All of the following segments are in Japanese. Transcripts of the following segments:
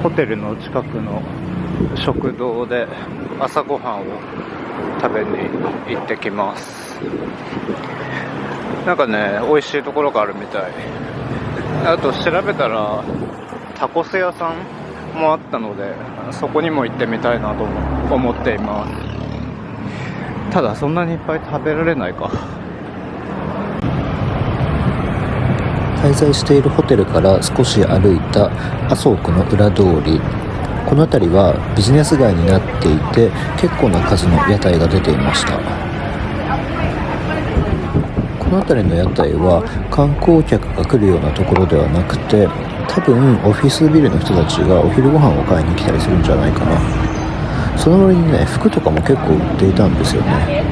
ホテルの近くの食堂で朝ごはんを食べに行ってきます。なんかね、美味しいところがあるみたい。あと調べたらタコス屋さんもあったので、そこにも行ってみたいなと思っています。ただそんなにいっぱい食べられないか。滞在しているホテルから少し歩いた麻生区の裏通り、この辺りはビジネス街になっていて、結構な数の屋台が出ていました。この辺りの屋台は観光客が来るようなところではなくて、多分オフィスビルの人たちがお昼ご飯を買いに来たりするんじゃないかな。その割にね、服とかも結構売っていたんですよね。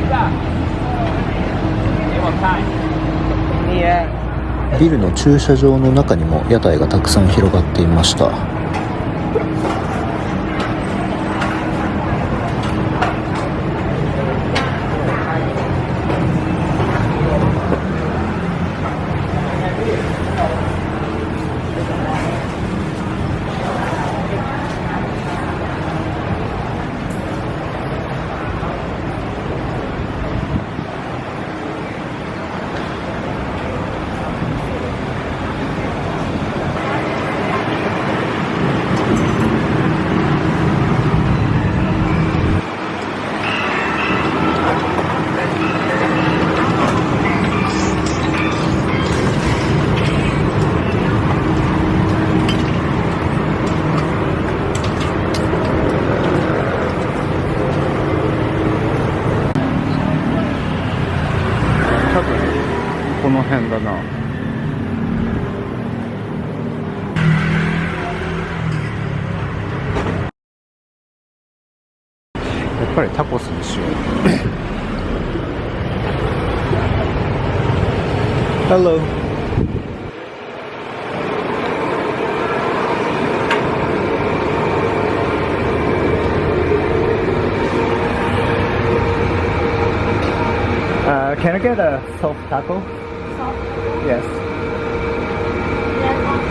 ビルの駐車場の中にも屋台がたくさん広がっていました。この辺だな。やっぱりタコスにしよう。Hello. Can I get a soft taco? Yes.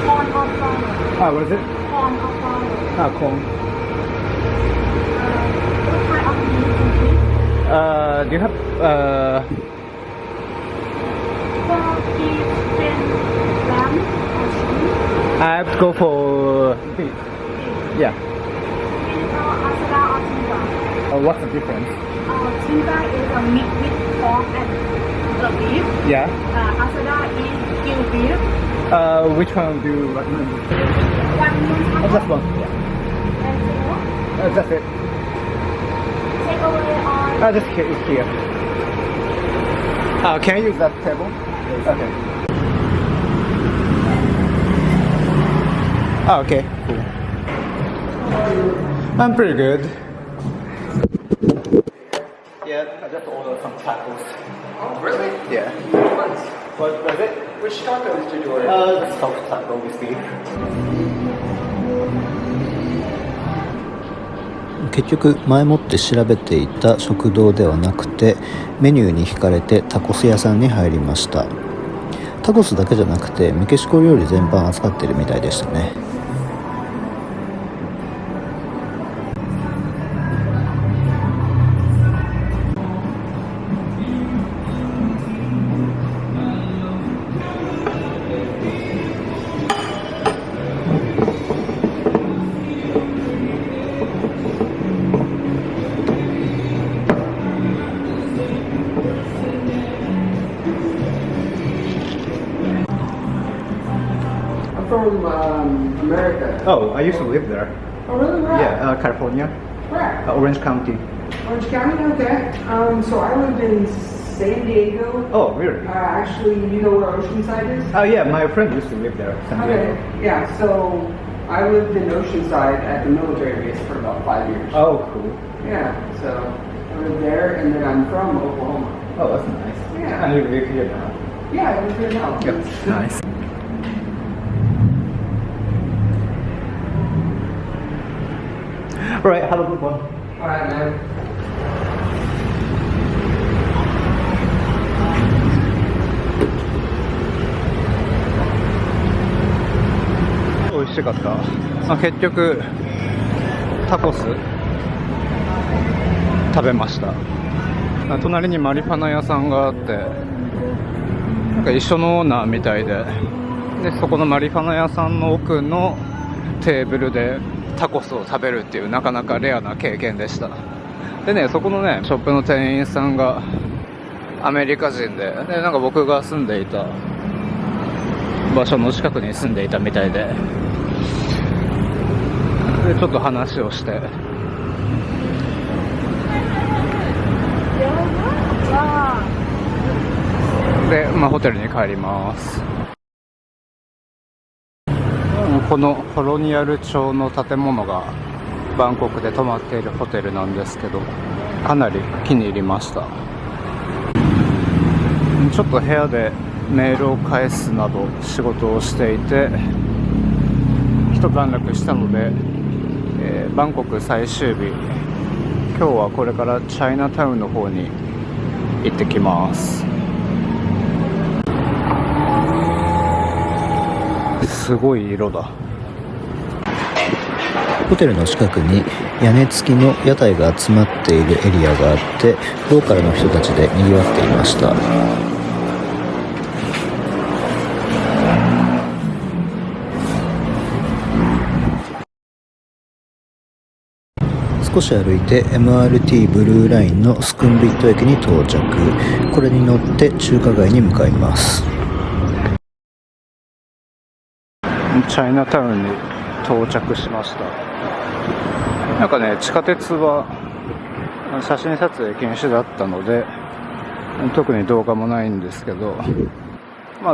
Corn or flour? What is it? Corn or flour? Corn. What kind of meat do you eat? Do you have Pork, beef, chicken, lamb, or chicken? I have to go for beef. Yeah. Asada or timba? What's the difference? Timba is a meat with pork and the beef. Yeah. Asada is gill beef. Which one do you recommend? One meat Just one. Yeah. and That's it. take away or Just here. Can I use that table? Okay. Okay, cool. I'm pretty good. Yeah, I just ordered some tacos. Oh, really? Yeah. Nice. What was it? Which tacos did you order? The soft taco with beef. 結局前もって調べていた食堂ではなくて、メニューに惹かれてタコス屋さんに入りました。タコスだけじゃなくてメキシコ料理全般扱ってるみたいでしたね。From America. Oh, I used to live there. Oh, really? Where? Yeah, California, Where? Orange County. Orange County? Okay. So I lived in San Diego. Oh, really? Actually, you know where Oceanside is? Oh, yeah, my friend used to live there. San Diego. Okay. Yeah, so I lived in Oceanside at the military base for about 5 years. Oh, cool. Yeah, so I lived there, and then I'm from Oklahoma. Oh, that's nice. Yeah. And you live here now. Yeah, I live here now. Yep, nice. All right, have a good one. All right, man. お美味しかった。結局タコス食べました。隣にマリファナ屋さんがあって、なんか一緒のオーナーみたいで、そこのマリファナ屋さんの奥のテーブルでタコスを食べるっていうなかなかレアな経験でした。でね、そこのねショップの店員さんがアメリカ人で、なんか僕が住んでいた場所の近くに住んでいたみたいで、ちょっと話をして、で、ホテルに帰ります。このコロニアル調の建物がバンコクで泊まっているホテルなんですけど、かなり気に入りました。ちょっと部屋でメールを返すなど仕事をしていて一段落したので、バンコク最終日、今日はこれからチャイナタウンの方に行ってきます。すごい色だ。ホテルの近くに屋根付きの屋台が集まっているエリアがあって、ローカルの人たちで賑わっていました。少し歩いて MRT ブルーラインのスクンビット駅に到着。これに乗って中華街に向かいます。チャイナタウンに到着しました。なんかね、地下鉄は写真撮影禁止だったので特に動画もないんですけど、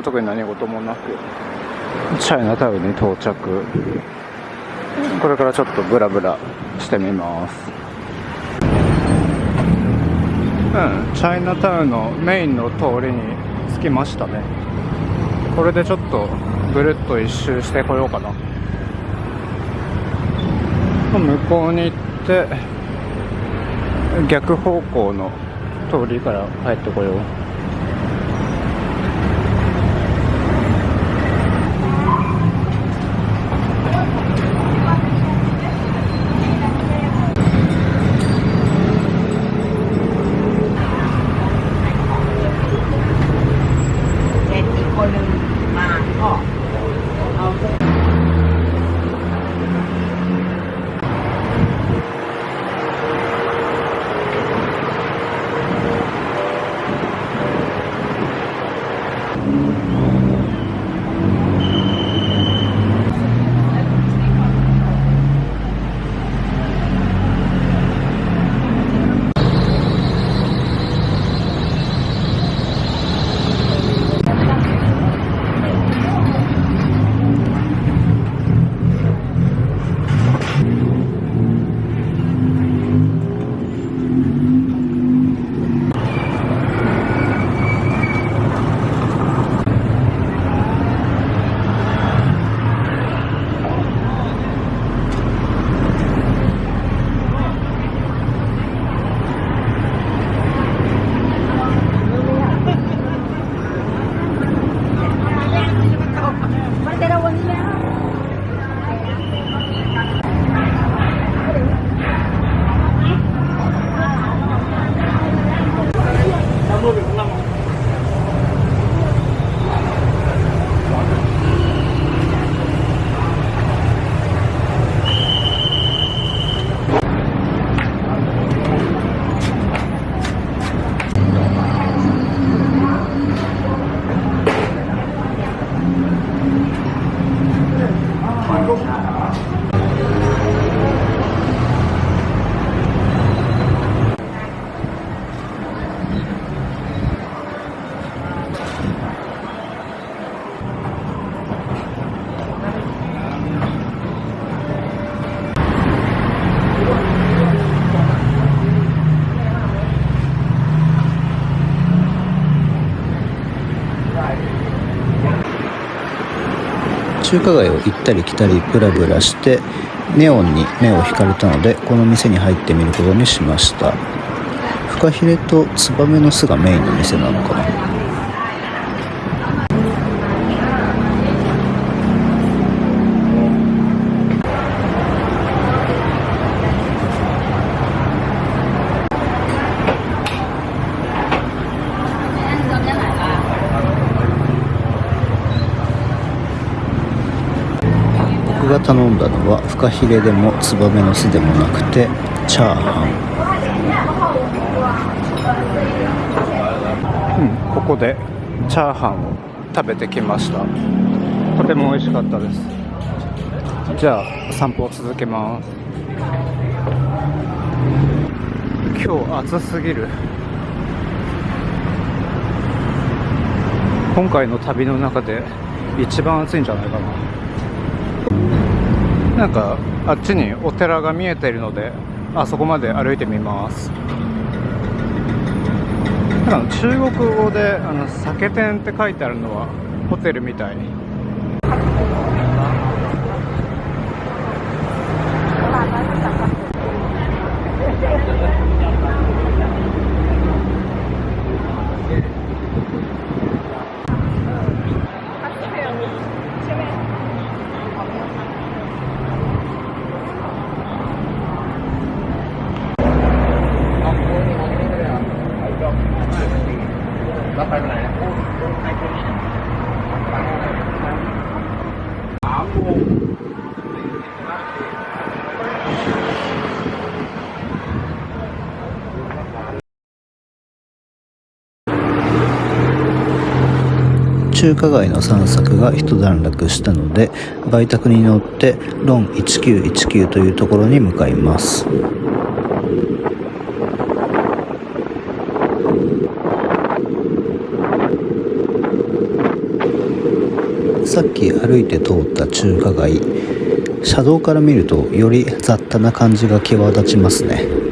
特に何事もなくチャイナタウンに到着。これからちょっとブラブラしてみます。チャイナタウンのメインの通りに着きましたね。これでちょっとぐるっと一周してこようかな。向こうに行って逆方向の通りから帰ってこよう。中華街を行ったり来たりブラブラしてネオンに目を惹かれたので、この店に入ってみることにしました。フカヒレとツバメの巣がメインの店なのかな。が頼んだのはフカヒレでもツバメの巣でもなくてチャーハここでチャーハンを食べてきました。とても美味しかったです。じゃあ散歩を続けます。今日暑すぎる。今回の旅の中で一番暑いんじゃないかな。なんかあっちにお寺が見えているので、あそこまで歩いてみます。中国語で酒店って書いてあるのはホテルみたい。中華街の散策が一段落したので売宅に乗ってロン1919というところに向かいます。さっき歩いて通った中華街、車道から見るとより雑多な感じが際立ちますね。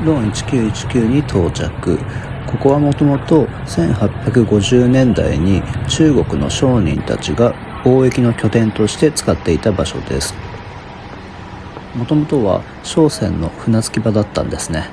ロン1919に到着。ここはもともと1850年代に中国の商人たちが貿易の拠点として使っていた場所です。もともとは商船の船着き場だったんですね。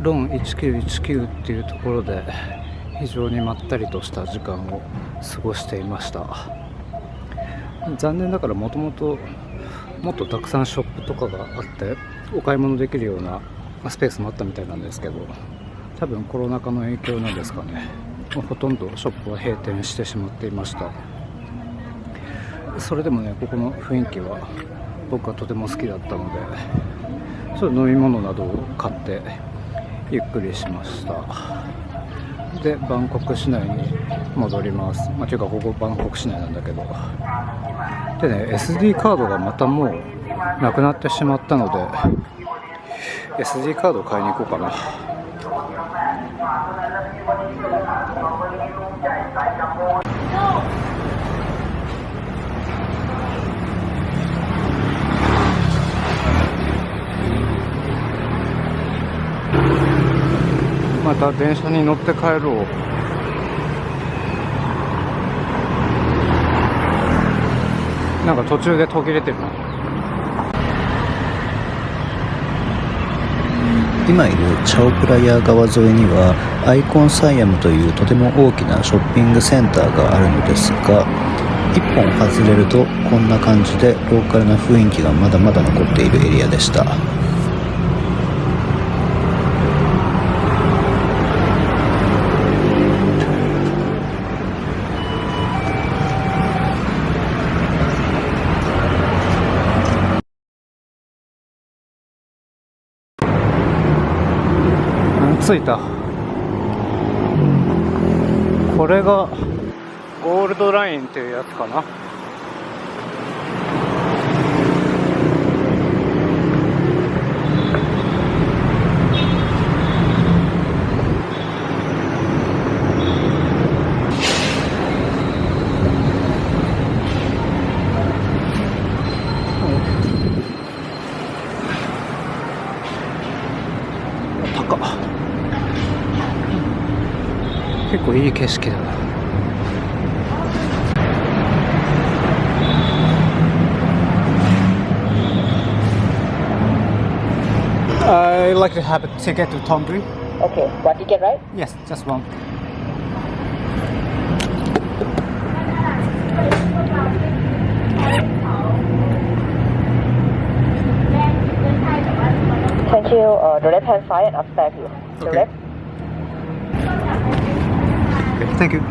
ロン1919っていうところで非常にまったりとした時間を過ごしていました。残念ながらもともともっとたくさんショップとかがあってお買い物できるようなスペースもあったみたいなんですけど、多分コロナ禍の影響なんですかね、ほとんどショップは閉店してしまっていました。それでもね、ここの雰囲気は僕はとても好きだったので、ちょっと飲み物などを買ってゆっくりしました。で、バンコク市内に戻ります。というかここバンコク市内なんだけど、でね、SD カードがまたもうなくなってしまったので SD カードを買いに行こうかな。また電車に乗って帰ろう。なんか途中で途切れてるな。今いるチャオプラヤ川沿いにはアイコンサイアムというとても大きなショッピングセンターがあるのですが、一本外れるとこんな感じでローカルな雰囲気がまだまだ残っているエリアでした。着いた。これがゴールドラインっていうやつかな。高っ。結構いい景色だな。I'd like to have a ticket to Thonburi. Okay, one ticket, right? Yes, just one. Thank you. The left hand side and upstairs you. The Okay. left. Okay, thank you.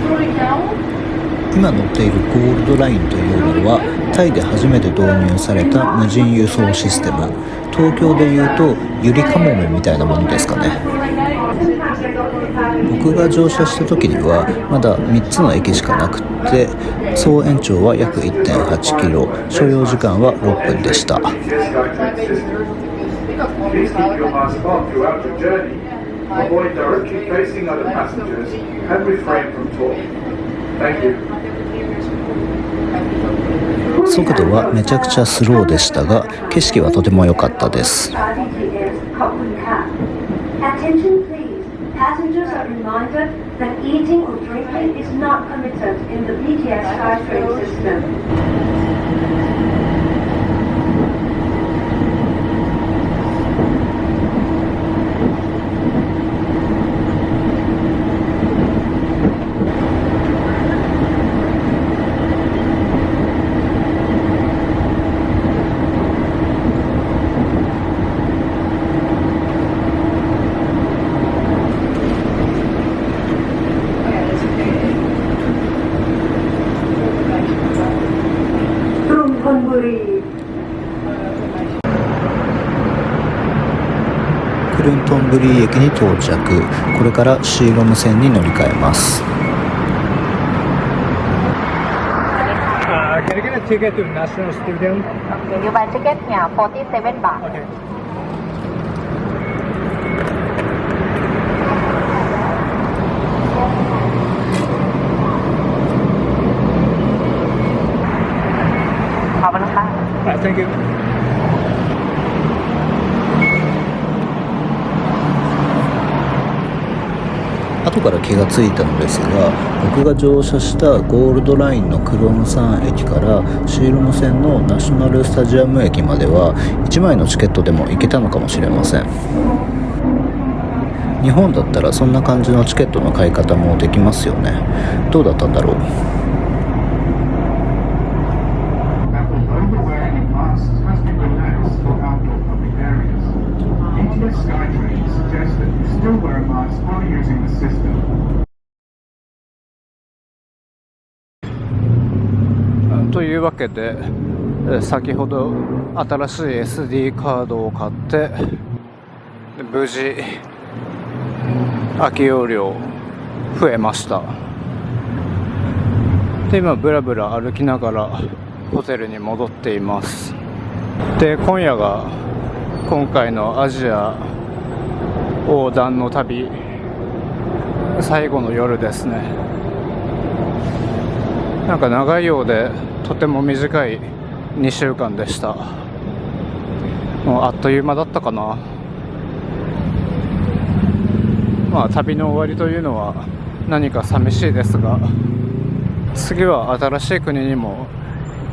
Sorry, down. 今乗っているゴールドラインというのはタイで初めて導入された無人輸送システム。東京でいうとゆりかもめみたいなものですかね。僕が乗車した時にはまだ3つの駅しかなくって総延長は約 1.8 キロ、所要時間は6分でした。 Please keep your mask on throughout your journey. Avoid directly facing other passengers and refrain from talking. Thank you. 速度はめちゃくちゃスローでしたが景色はとても良かったです。 Attention please. Passengers are reminded that eating or drinking is not permitted in the BTS SkyTrain system. クルントンブリー駅に到着。これからシーロム線に乗り換えます。 Can I get a ticket to National Stadium? Okay, you buy ticket? Yeah, 47 baht. Okay. ขอบคุณค่ะ Alright, thank you. 後から気がついたのですが、僕が乗車したゴールドラインのクロムサン駅からシールム線のナショナルスタジアム駅までは1枚のチケットでも行けたのかもしれません。日本だったらそんな感じのチケットの買い方もできますよね。どうだったんだろう。Overwearing of masks has been relaxed for outdoor public areas. ETS SkyTrain suggests that you still wear a mask while using the system. というわけで、先ほど新しい SD カードを買って無事空き容量増えました。で今ブラブラ歩きながらホテルに戻っています。で今夜が今回のアジア横断の旅最後の夜ですね。なんか長いようでとても短い2週間でした。もうあっという間だったかな。まあ旅の終わりというのは何か寂しいですが、次は新しい国にも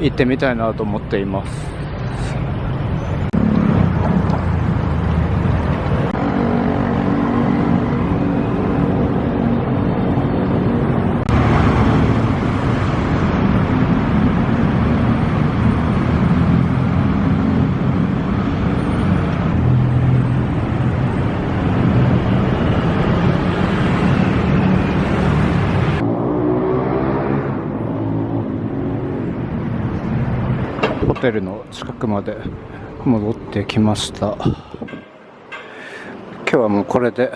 行ってみたいなと思っています。ホテルの近くまで戻ってきました。今日はもうこれで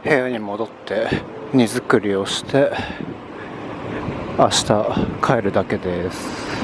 部屋に戻って荷造りをして明日帰るだけです。